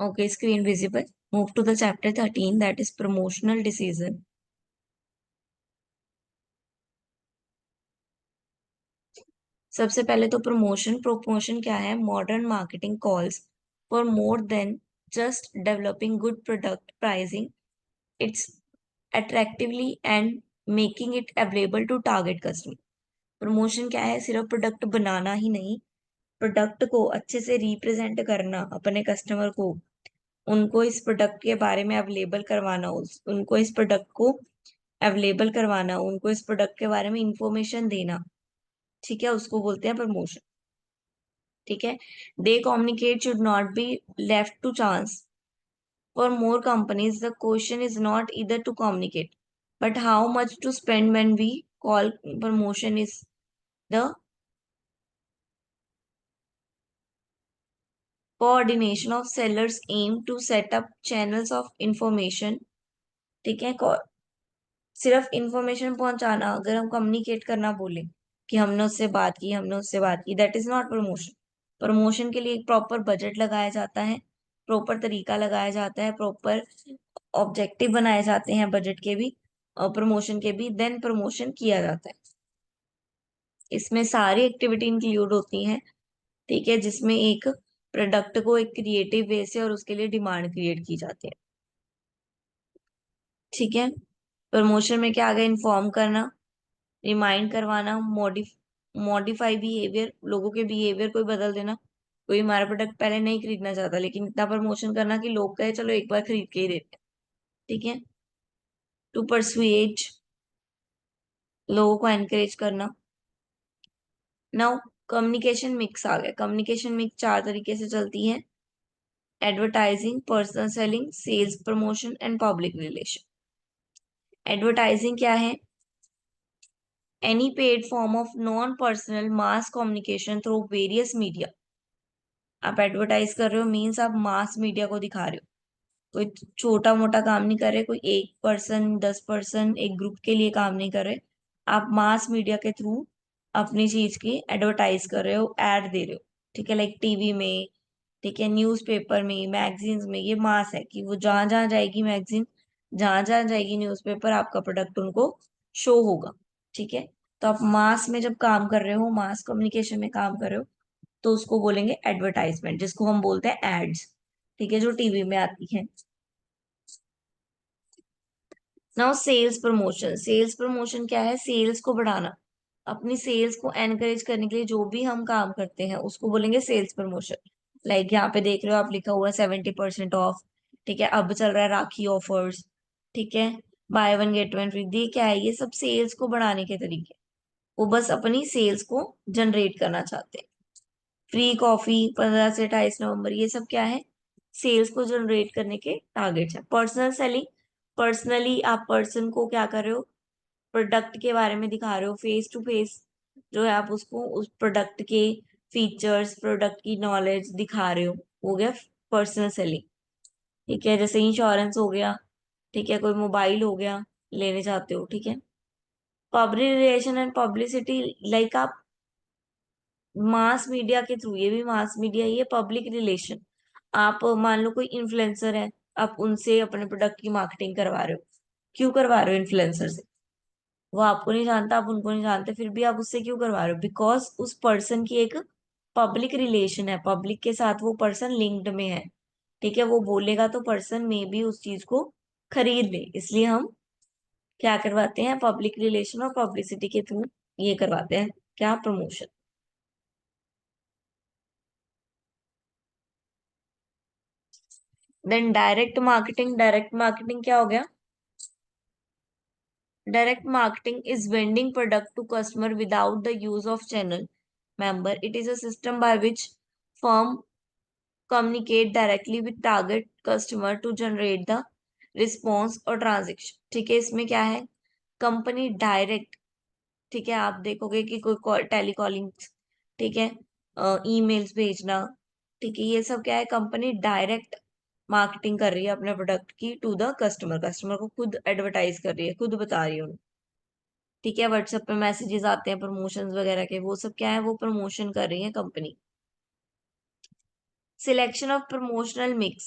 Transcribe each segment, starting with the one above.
Okay, screen visible. Move to the chapter 13, that is promotional decision. सबसे पहले तो promotion क्या है? Modern marketing calls for more than just developing good product pricing its attractively and making it available to target customer. Promotion क्या है? सिर्फ product बनाना ही नहीं, product को अच्छे से रिप्रेजेंट करना अपने कस्टमर को, उनको इस प्रोडक्ट के बारे में अवेलेबल करवाना, उनको इस प्रोडक्ट को अवेलेबल करवाना, उनको इस प्रोडक्ट के बारे में इंफॉर्मेशन देना। ठीक है, उसको बोलते हैं प्रमोशन। ठीक है, they communicate should not be left to chance. For more companies the question is not either to communicate but how much to spend when we call promotion is the coordination of sellers aim to set up channels of information। ठीक है, सिर्फ information पहुंचाना, अगर हम communicate करना बोले कि हमने उससे बात की, हमने उससे बात की, that is not promotion. Promotion के लिए एक प्रॉपर बजट लगाया जाता है, प्रॉपर तरीका लगाया जाता है, प्रॉपर ऑब्जेक्टिव बनाए जाते हैं बजट के भी और प्रमोशन के भी, देन प्रमोशन किया जाता है। इसमें सारी एक्टिविटी इंक्लूड होती हैं। ठीक है, जिसमें एक प्रोडक्ट को एक क्रिएटिव वे से और उसके लिए डिमांड क्रिएट की जाती है। ठीक है, प्रमोशन में क्या आ गया? इन्फॉर्म करना, रिमाइंड करवाना, मॉडिफाई बिहेवियर, लोगों के बिहेवियर को बदल देना। कोई हमारा प्रोडक्ट पहले नहीं खरीदना चाहता लेकिन इतना प्रमोशन करना कि लोग कहे चलो एक बार खरीद के ही देते हैं। ठीक है, टू परसुएज, लोगों को एनकरेज करना। नाउ कम्युनिकेशन मिक्स आ गया। कम्युनिकेशन मिक्स चार तरीके से चलती है: advertising, personal selling, sales promotion and public relation. Advertising क्या है? Any paid form of non personal mass communication through various media. आप एडवर्टाइज कर रहे हो मीन्स आप मास मीडिया को दिखा रहे हो, कोई छोटा मोटा काम नहीं कर रहे, कोई एक पर्सन 10 पर्सन एक ग्रुप के लिए काम नहीं कर रहे, आप मास मीडिया के थ्रू अपनी चीज की एडवर्टाइज कर रहे हो, ऐड दे रहे हो। ठीक है, लाइक टीवी में, ठीक है, न्यूज़पेपर में, मैगजीन्स में। ये मास है कि वो जहां जहां जाएगी मैगजीन, जहां जहां जाएगी न्यूज़पेपर, आपका प्रोडक्ट उनको शो होगा। ठीक है, तो आप मास में जब काम कर रहे हो, मास कम्युनिकेशन में काम कर रहे हो, तो उसको बोलेंगे एडवर्टाइजमेंट, जिसको हम बोलते हैं एड्स। ठीक है, जो टीवी में आती है। Now sales promotion. Sales promotion क्या है? सेल्स को बढ़ाना, अपनी सेल्स को एनकरेज करने के लिए जो भी हम काम करते हैं उसको बोलेंगे सेल्स प्रमोशन। लाइक यहाँ पे देख रहे हो आप, लिखा हुआ है 70% ऑफ। ठीक है, अब चल रहा है राखी ऑफर्स। ठीक है, by one get one free. ये क्या है? ये सब सेल्स को बढ़ाने के तरीके। वो बस अपनी सेल्स को जनरेट करना चाहते हैं। फ्री कॉफी 15 से 28 नवंबर, ये सब क्या है? सेल्स को जनरेट करने के टारगेट्स है। पर्सनल सेलिंग, पर्सनली आप पर्सन को क्या कर रहे हो? प्रोडक्ट के बारे में दिखा रहे हो, फेस टू फेस जो है आप उसको उस प्रोडक्ट के फीचर्स, प्रोडक्ट की नॉलेज दिखा रहे हो गया पर्सनल सेलिंग। ठीक है, जैसे इंश्योरेंस हो गया, ठीक है, कोई मोबाइल हो गया, लेने जाते हो। ठीक है, public relation and publicity, like आप मास मीडिया के थ्रू, ये भी मास मीडिया, ये पब्लिक रिलेशन। आप मान लो कोई इन्फ्लुएंसर है, आप उनसे अपने प्रोडक्ट की मार्केटिंग करवा रहे हो। क्यों करवा रहे हो इन्फ्लुएंसर से? वो आपको नहीं जानता, आप उनको नहीं जानते, फिर भी आप उससे क्यों करवा रहे हो? बिकॉज उस पर्सन की एक पब्लिक रिलेशन है, पब्लिक के साथ वो पर्सन लिंक्ड में है। ठीक है, वो बोलेगा तो पर्सन में भी उस चीज को खरीद ले, इसलिए हम क्या करवाते हैं? पब्लिक रिलेशन और पब्लिसिटी के थ्रू ये करवाते हैं, क्या? Promotion. Then direct marketing. Direct marketing क्या हो गया? Direct marketing is vending product to customer without the use of channel member. It is a system by which firm communicate directly with target customer to generate the response और transaction। ठीक है, इसमें क्या है? Company direct, ठीक है, आप देखोगे कि कोई टेलीकॉलिंग, ठीक है, ईमेल्स भेजना, ठीक है, ये सब क्या है? कंपनी डायरेक्ट मार्केटिंग कर रही है अपने प्रोडक्ट की टू द कस्टमर, कस्टमर को खुद एडवर्टाइज कर रही है, खुद बता रही है उन्हें। ठीक है, व्हाट्सएप पे मैसेजेस आते हैं प्रमोशंस वगैरह के, वो सब क्या है? वो प्रमोशन कर रही है company. Selection of promotional mix.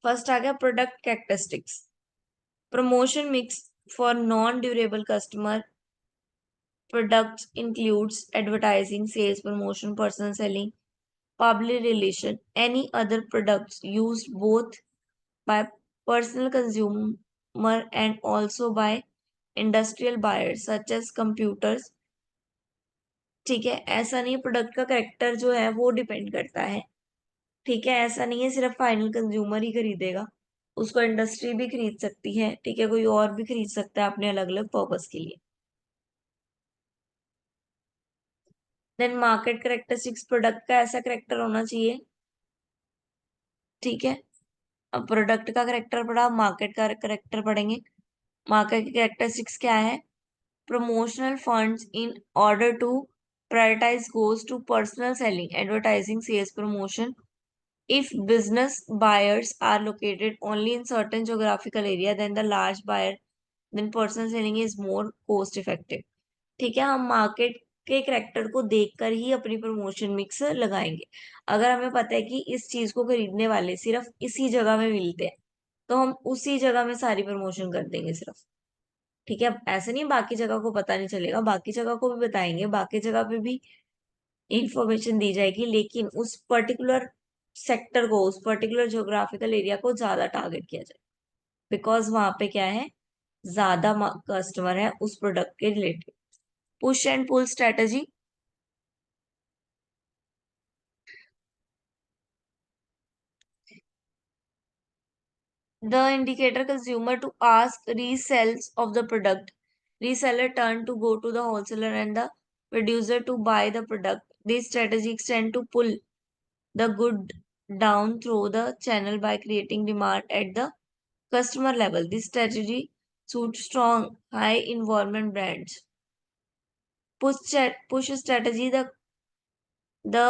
First आ गया product characteristics. Promotion mix for non durable customer products includes advertising, sales promotion, personal selling, public relation, any other products used both by personal consumer and also by industrial buyers such as computers। ठीक है, ऐसा नहीं product का character जो है वो depend करता है। ठीक है, ऐसा नहीं है सिर्फ फाइनल कंज्यूमर ही खरीदेगा, उसको इंडस्ट्री भी खरीद सकती है। ठीक है, कोई और भी खरीद सकता है अपने अलग अलग पर्पस के लिए। देन मार्केट करेक्टरिस्टिक्स, प्रोडक्ट का ऐसा करेक्टर होना चाहिए। ठीक है, अब प्रोडक्ट का करेक्टर पढ़ा, मार्केट का करेक्टर पढ़ेंगे। मार्केट की कैरेक्टरिस्टिक्स क्या है? Promotional funds in order to prioritize goes to personal selling, advertising, sales promotion. If business buyers are located only in certain geographical area, then the large buyer, then personal selling is more cost effective। ठीक है, हम market के character को देखकर ही अपनी promotion mix लगाएंगे। अगर हमें पता है कि इस चीज को खरीदने वाले सिर्फ इसी जगह में मिलते हैं, तो हम उसी जगह में सारी प्रमोशन कर देंगे सिर्फ। ठीक है, अब ऐसे नहीं बाकी जगह को पता नहीं चलेगा, बाकी जगह को भी बताएंगे, बाकी जगह पे भी इंफॉर्मेशन दी जाएगी, लेकिन उस पर्टिकुलर सेक्टर को, उस पर्टिकुलर ज्योग्राफिकल एरिया को ज्यादा टारगेट किया जाए, बिकॉज वहां पे क्या है, ज्यादा कस्टमर है उस प्रोडक्ट के related. Push and pull strategy. The indicator consumer to ask resells of the product. Reseller turn to go to the wholesaler and the producer to buy the product. This strategy extend to pull the good down through the channel by creating demand at the customer level. This strategy suits strong high involvement brands. Push strategy, the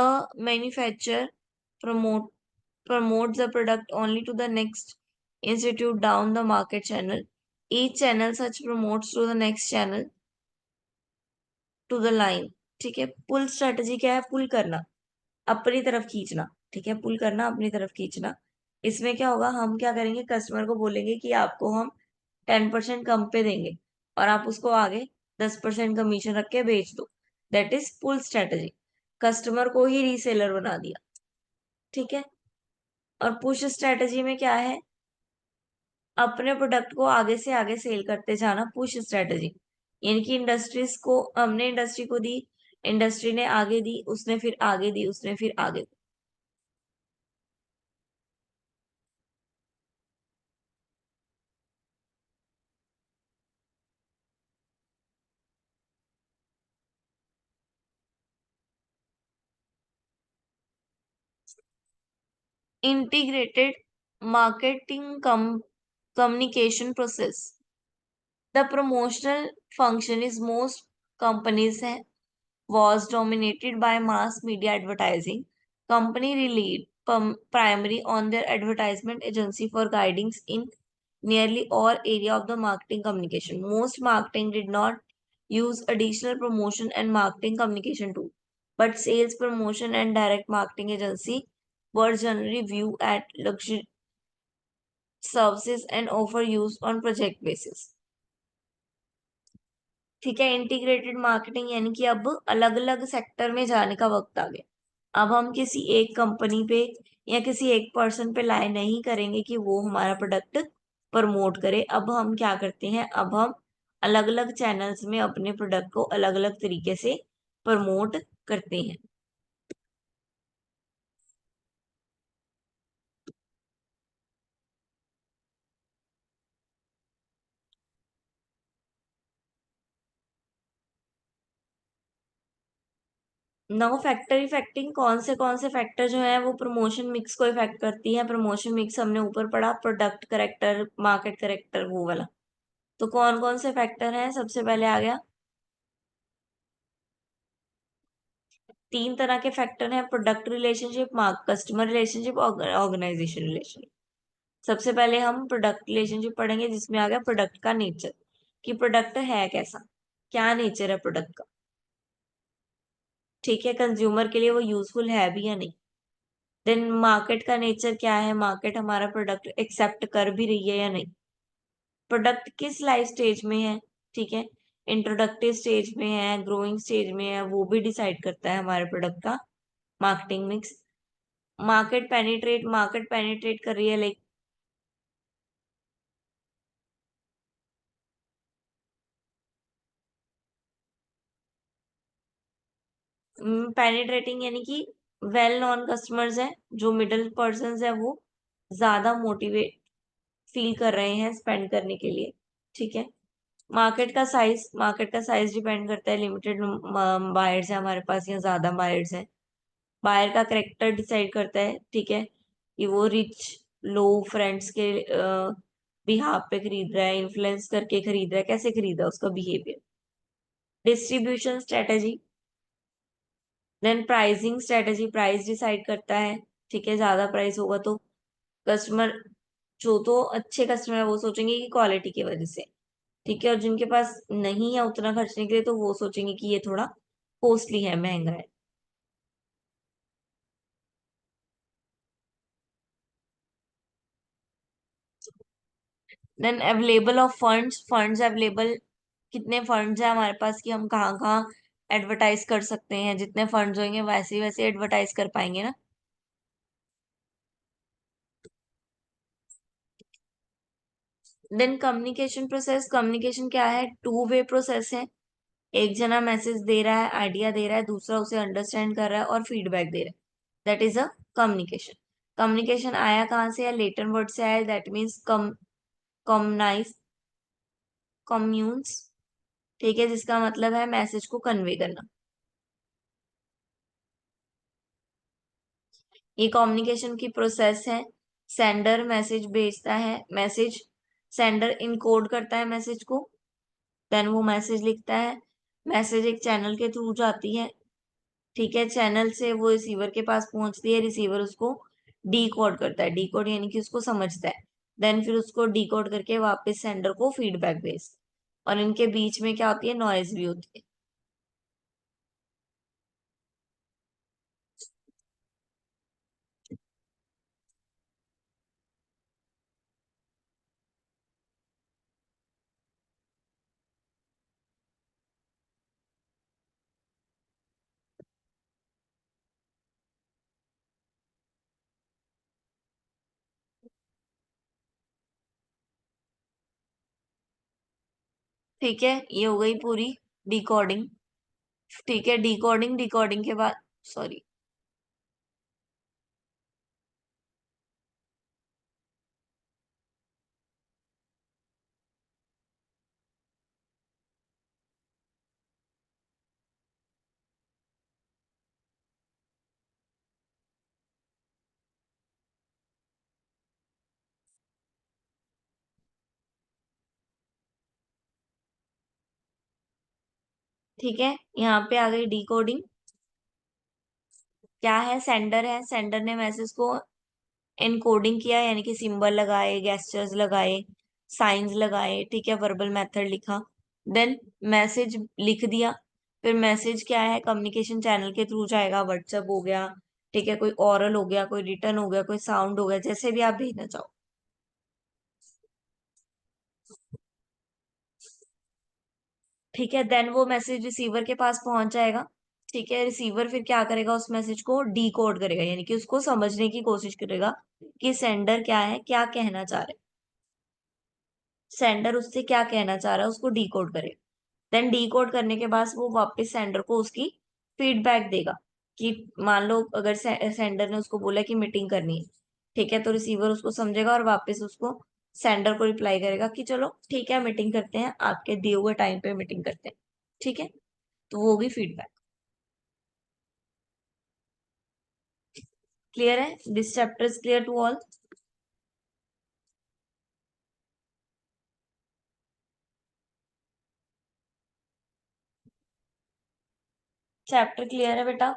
manufacturer promote promotes the product only to the next institute down the market channel. Each channel such promotes to the next channel to the line। ठीक है, पुल strategy क्या है? पुल करना, अपनी तरफ खींचना। ठीक है, पुल करना, अपनी तरफ खींचना। इसमें क्या होगा, हम क्या करेंगे, कस्टमर को बोलेंगे कि आपको हम 10% कम पे देंगे और आप उसको आगे 10% कमीशन रख के बेच दो। That is pull strategy. Customer को ही रीसेलर बना दिया। ठीक है, और पुश स्ट्रेटजी में क्या है, अपने प्रोडक्ट को आगे से आगे सेल करते जाना, पुश स्ट्रेटजी। यानी कि इंडस्ट्रीज को, हमने इंडस्ट्री को दी, इंडस्ट्री ने आगे दी, उसने फिर आगे दी, उसने फिर आगे दी। Integrated marketing communication process। The promotional function is most companies was dominated by mass media advertising. Company relied primarily on their advertisement agency for guidance in nearly all area of the marketing communication. Most marketing did not use additional promotion and marketing communication tool, but sales promotion and direct marketing agency were generally viewed at luxury services and offer used on project basis। ठीक है, integrated marketing यानी कि अब अलग अलग sector में जाने का वक्त आ गया। अब हम किसी एक कंपनी पे या किसी एक पर्सन पे लाए नहीं करेंगे कि वो हमारा प्रोडक्ट प्रमोट करे। अब हम क्या करते हैं, अब हम अलग अलग चैनल्स में अपने प्रोडक्ट को अलग अलग तरीके से प्रमोट करते हैं। नाउ फैक्टर इफेक्टिंग, कौन से फैक्टर जो है वो प्रमोशन मिक्स को इफेक्ट करती है। प्रमोशन मिक्स हमने ऊपर पढ़ा, प्रोडक्ट करेक्टर, मार्केट करेक्टर, वो वाला। तो कौन से फैक्टर हैं? सबसे पहले आ गया, तीन तरह के फैक्टर हैं, product relationship, customer relationship, organization relationship. सबसे पहले हम प्रोडक्ट रिलेशनशिप पढ़ेंगे, जिसमें आ गया प्रोडक्ट का नेचर, कि प्रोडक्ट है कैसा, क्या नेचर है प्रोडक्ट का। ठीक है, कंज्यूमर के लिए वो यूजफुल है भी या नहीं। देन मार्केट का नेचर क्या है, मार्केट हमारा प्रोडक्ट एक्सेप्ट कर भी रही है या नहीं, प्रोडक्ट किस लाइफ स्टेज में है, ठीक है, इंट्रोडक्टिव स्टेज में है, ग्रोइंग स्टेज में है, वो भी डिसाइड करता है हमारे प्रोडक्ट का मार्केटिंग मिक्स। मार्केट पेनिट्रेट कर रही है, लाइक पेनिट्रेटिंग यानी कि वेल नॉन कस्टमर्स है, जो मिडिल पर्सन है वो ज्यादा मोटिवेट फील कर रहे हैं स्पेंड करने के लिए, ठीक है। मार्केट का साइज डिपेंड करता है, लिमिटेड बायर्स है हमारे पास या ज्यादा बायर्स हैं। बायर का करेक्टर डिसाइड करता है, ठीक है, कि वो रिच लो फ्रेंड्स के बिहाफ पे खरीद रहा है, इन्फ्लुएंस करके खरीद रहा है, कैसे खरीद रहा है, उसका behaviour. Distribution strategy, then pricing strategy, price decide करता है, ठीक है, ज्यादा प्राइस होगा तो कस्टमर, जो तो अच्छे कस्टमर है वो सोचेंगे कि क्वालिटी की वजह से, ठीक है, और जिनके पास नहीं है उतना खर्चने के लिए तो वो सोचेंगे कि ये थोड़ा कॉस्टली है, महंगा है। Then available of funds, funds available, कितने फंड्स है हमारे पास कि हम कहाँ कहाँ एडवर्टाइज कर सकते हैं, जितने फंड्स होंगे वैसे वैसे एडवर्टाइज कर पाएंगे ना। देन कम्युनिकेशन प्रोसेस, कम्युनिकेशन क्या है, टू वे प्रोसेस है। एक जना मैसेज दे रहा है, आइडिया दे रहा है, दूसरा उसे अंडरस्टैंड कर रहा है और फीडबैक दे रहा है, that is a communication. Communication आया कहाँ से, या लेटन वर्ड से आया, दैट मीन्स कम्युनाइज, कम्यून्स, ठीक है, जिसका मतलब है मैसेज को कन्वे करना। ये कम्युनिकेशन की प्रोसेस है। सेंडर मैसेज भेजता है, मैसेज सेंडर इनकोड करता है मैसेज को, देन वो मैसेज लिखता है, मैसेज एक चैनल के थ्रू जाती है, ठीक है, चैनल से वो रिसीवर के पास पहुंचती है, रिसीवर उसको डी कोड करता है, डी कोड यानी कि उसको समझता है, देन फिर उसको डी कोड करके वापस सेंडर को फीडबैक भेजता है, और इनके बीच में क्या होती है, नॉइज भी होती है। ठीक है, ये हो गई पूरी डिकोडिंग, ठीक है, डिकोडिंग, डिकोडिंग के बाद, सॉरी, ठीक है, यहाँ पे आ गई डिकोडिंग। क्या है, सेंडर ने मैसेज को एनकोडिंग किया, यानी कि सिंबल लगाए, गेस्चर्स लगाए, साइंस लगाए, ठीक है, वर्बल मेथड लिखा, देन मैसेज लिख दिया। फिर मैसेज क्या है, कम्युनिकेशन चैनल के थ्रू जाएगा, व्हाट्सएप हो गया, ठीक है, कोई ओरल हो गया, कोई रिटर्न हो गया, कोई साउंड हो गया, जैसे भी आप भेजना चाहो, ठीक है, देन वो मैसेज रिसीवर के पास पहुंच जाएगा, ठीक है, रिसीवर फिर क्या करेगा, उस मैसेज को डी कोड करेगा, यानी कि उसको समझने की कोशिश करेगा कि सेंडर क्या है, क्या कहना चाह रहा है, सेंडर उससे क्या कहना चाह रहा है, उसको डी कोड करेगा। देन डी कोड करने के बाद वो वापस सेंडर को उसकी फीडबैक देगा, कि मान लो अगर सेंडर ने उसको बोला कि मीटिंग करनी है, ठीक है, तो रिसीवर उसको समझेगा और वापस उसको सेंडर को रिप्लाई करेगा कि चलो ठीक है, मीटिंग करते हैं, आपके दिए हुए टाइम पे मीटिंग करते हैं, ठीक है, तो वो होगी फीडबैक। क्लियर है, this chapter is clear to all. Chapter clear है बेटा।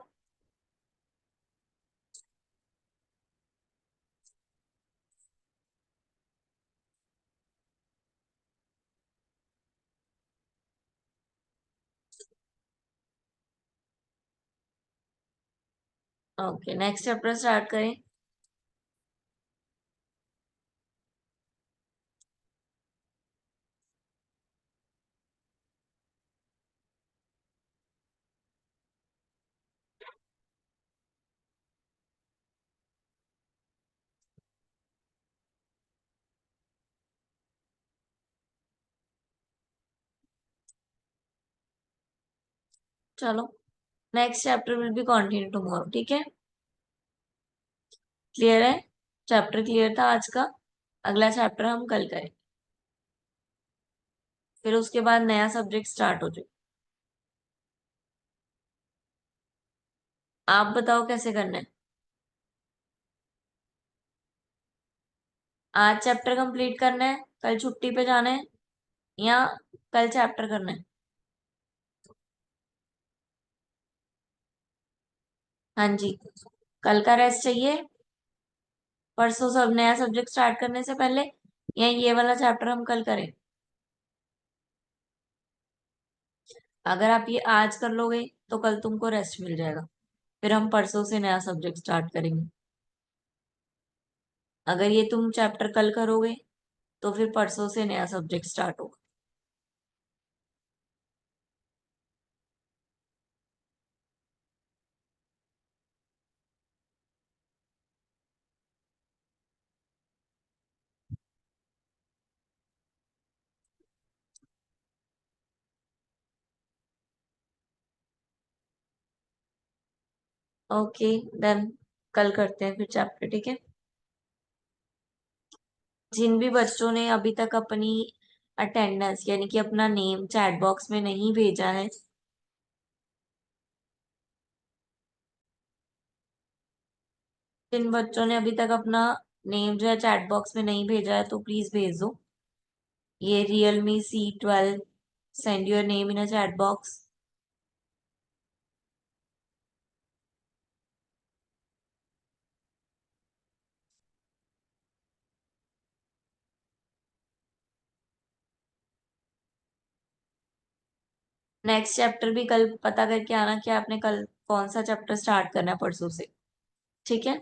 ओके, नेक्स्ट चैप्टर स्टार्ट करें। चलो, next chapter will be continue tomorrow, ठीक है। क्लियर है? चैप्टर क्लियर था आज का। अगला चैप्टर हम कल करें, फिर उसके बाद नया सब्जेक्ट स्टार्ट हो जाए। आप बताओ कैसे करना है। आज चैप्टर कंप्लीट करना है, कल छुट्टी पे जाना है, या कल चैप्टर करना है? हाँ जी। कल का रेस्ट चाहिए, परसों सब नया सब्जेक्ट स्टार्ट करने से पहले, या ये वाला चैप्टर हम कल करें? अगर आप ये आज कर लोगे तो कल तुमको रेस्ट मिल जाएगा, फिर हम परसों से नया सब्जेक्ट स्टार्ट करेंगे। अगर ये तुम चैप्टर कल करोगे तो फिर परसों से नया सब्जेक्ट स्टार्ट होगा। Okay, done. कल करते हैं फिर चैप्टर, ठीक है। जिन भी बच्चों ने अभी तक अपनी अटेंडेंस यानी कि अपना नेम चैट बॉक्स में नहीं भेजा है, जिन बच्चों ने अभी तक अपना नेम जो है चैट बॉक्स में नहीं भेजा है तो प्लीज भेज दो। ये Realme C12, send your name in a chat box. Next chapter भी कल पता करके आना कि आपने कल कौन सा चैप्टर स्टार्ट करना है परसों से, ठीक है।